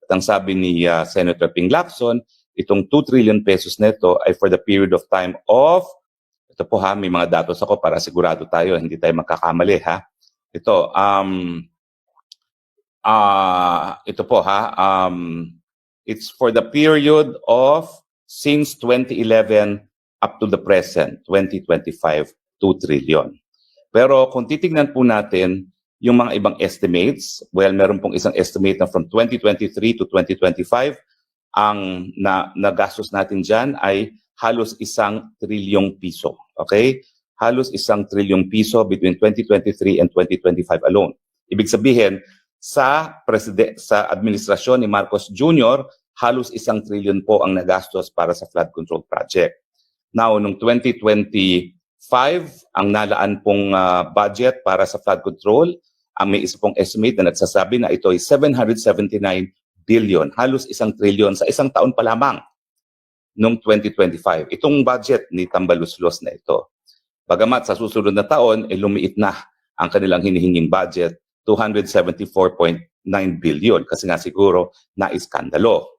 ang sabi ni Senator Ping Lacson, itong 2 trillion pesos neto ay for the period of time of, ito po ha, may mga datos ako para sigurado tayo, hindi tayo magkakamali ha. Ito, ito po ha, it's for the period of since 2011 up to the present, 2025, 2 trillion. Pero kung titignan po natin yung mga ibang estimates, well, meron pong isang estimate na from 2023 to 2025, ang nagastos natin dyan ay halos 1 trilyong piso. Okay? Halos 1 trilyong piso between 2023 and 2025 alone. Ibig sabihin, sa administrasyon ni Marcos Jr., halos 1 trilyon po ang nagastos para sa flood control project. Now, noong 2025, ang nalaan pong budget para sa flood control, ang may isa pong estimate na nagsasabi na ito ay 779 billion, halos 1 trilyon sa isang taon pa lamang noong 2025. Itong budget ni Tambaluslos na ito. Bagamat sa susunod na taon, lumiit na ang kanilang hinihinging budget, 274.9 billion kasi nga siguro na iskandalo.